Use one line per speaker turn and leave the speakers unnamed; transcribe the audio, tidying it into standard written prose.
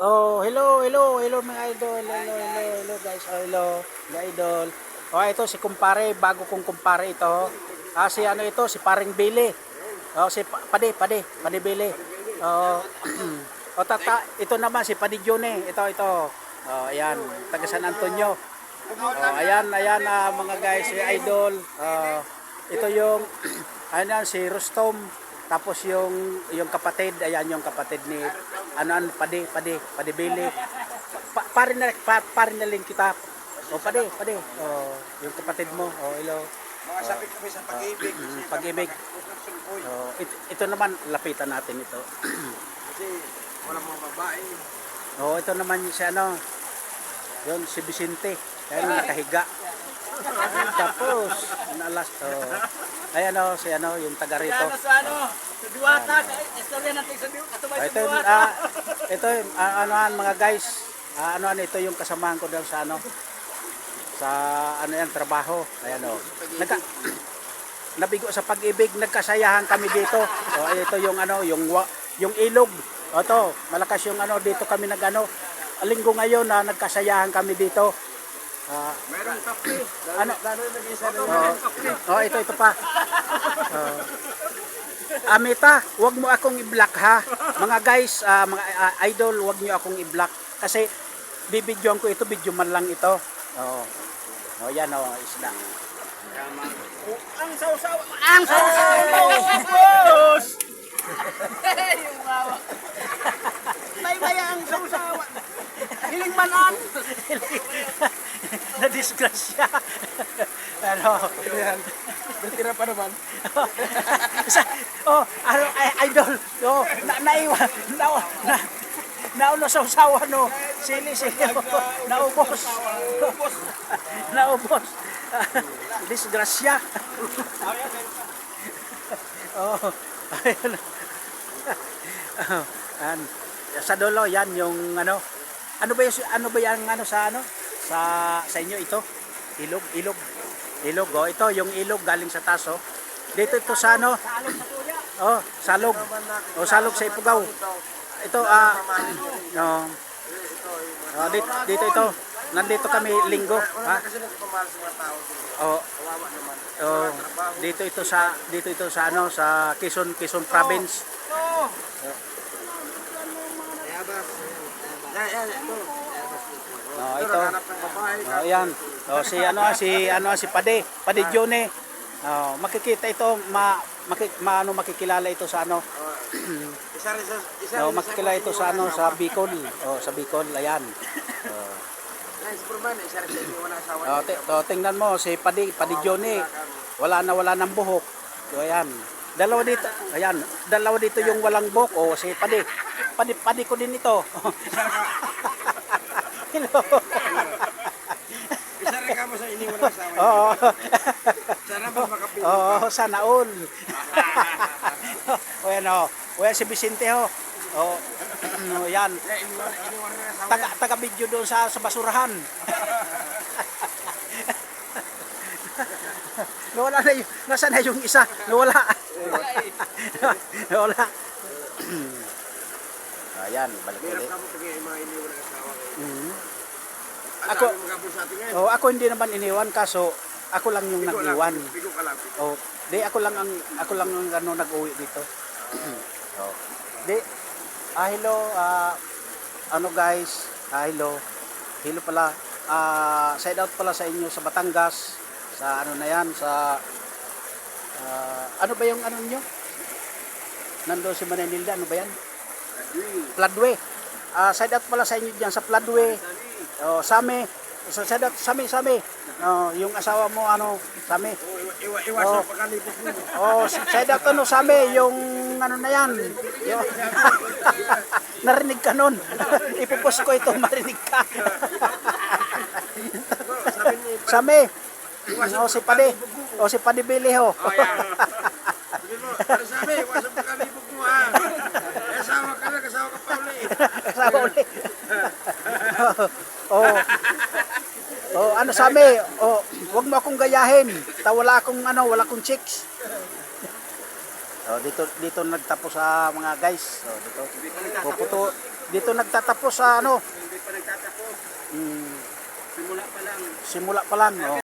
Oh, hello mga idol. Hello guys. Oh, hello mga idol. Oh, ito si kumpare, bago kong kumpare ito. Si ano ito, si Paring Billy. Oh, si Pade Billy. Oh, ito naman si Padi June. Ito. Oh, ayan, taga San Antonio. Oh, ayan mga guys, si idol. Ito yung ano si Rustom. Tapos yung kapatid, ayan yung kapatid ni Padi Billy. Pare na lang kita. O Padi. O yung kapatid mo. O hello.
Mga sakit kami sa pag-ibig.
Pag-ibig. O ito naman lapitan natin ito.
Kasi walang mga babae.
O ito naman si ano. Yun si Vicente. Ayan nakahiga. Tapos nalas ayan o si ano yung taga rito.
Sa Diwata, istorya natin sa Diwata.
Ito anoan mga guys. Ito yung kasamahan ko daw sa ano sa ano yan trabaho. Ayan o. Nabigo sa pag-ibig, nagkasayahan kami dito. Ito yung ano yung ilog. Ito, malakas yung ano dito kami nagano. Linggo ngayon na nagkasayahan kami dito.
Mayroong kape.
Ano?
Gano'n nag-isa na
Ito pa. Amita, wag mo akong i-block ha. Mga guys, mga idol, wag niyo akong i-block kasi bibidyoan ko ito, video man lang ito. Yan isda.
Ang sausaw.
Boss! Yung mawa. May ang sausaw. Hiling manan.
Na disgrasya.
Bertira pa naman.
Idol. Naiwan. Naulo sa usawa no. Sili. Naubos. Disgrasya. Sa dulo yan yung ano ba yung ano sa sa inyo ito ilog ito yung ilog galing sa taso dito ito sa ano salog sa Ifugao ito dito ito nandito kami linggo
Kasi nagpamahal sa mga tao. Kawawa naman.
dito ito sa ano sa Quezon Province.
Ayabas. Yan.
Ito.
Naghanap ng babae.
Ayan. Si Padi June. Makikita ito, makikilala ito sa ano.
Isa
Makikilala ito sa ano sa Bicol. Sa Bicol, ayan.
Nice for man. Isa rin sa inyo wala asawa.
Tingnan mo si Padi June. Wala ng buhok. Ayan. Dalawa dito yung walang buhok. Si Padi ko din ito. Hello.
Isa rin ka mo sa inyo wala asawa.
Oo.
Sana ba makapili
Oo, sana all. Ayan si Vicente ho. Yan.
Iniwan mo yung asawa.
Taga video doon sa basurahan. Nawala na yung, nasaan na yung isa? Nawala. Ayan, balik
Meron
ulit.
ka mo pag yung mga iniwan ng asawa.
Ako-
Magkapos sa atin ngayon.
Ako hindi naman iniwan kaso ako lang yung nag-iwan.
Bigo ka lang.
Ako lang ang nag-uwi dito. Hello, guys. Hello pala. Side out pala sa inyo sa Batangas. Sa ano na yan, sa ano ba yung ano nyo? Nandoon si Mananilda, ano ba yan? Floodway. Side out pala sa inyo dyan sa Floodway. Same. So, side out, Same. Yung asawa mo, Same.
Iwasan pagkalipot mo.
Side out Same, yung ano na yan. Narinig ka nun. Ipupos ko ito, marinig ka. Same. Si Padi Billy ho.
Para sabi, iwasan pagkalipot mo ha. Asawa ka pa ulit.
Kasama ulit. Same. Wag mo akong gayahin. Wala akong chicks. dito nagtapos sa mga guys. Dito. Dito nagtatapos sa ano?
Hindi pa nagtatapos.
Hmm,
Simula pa lang.
simula pa lang. Oh.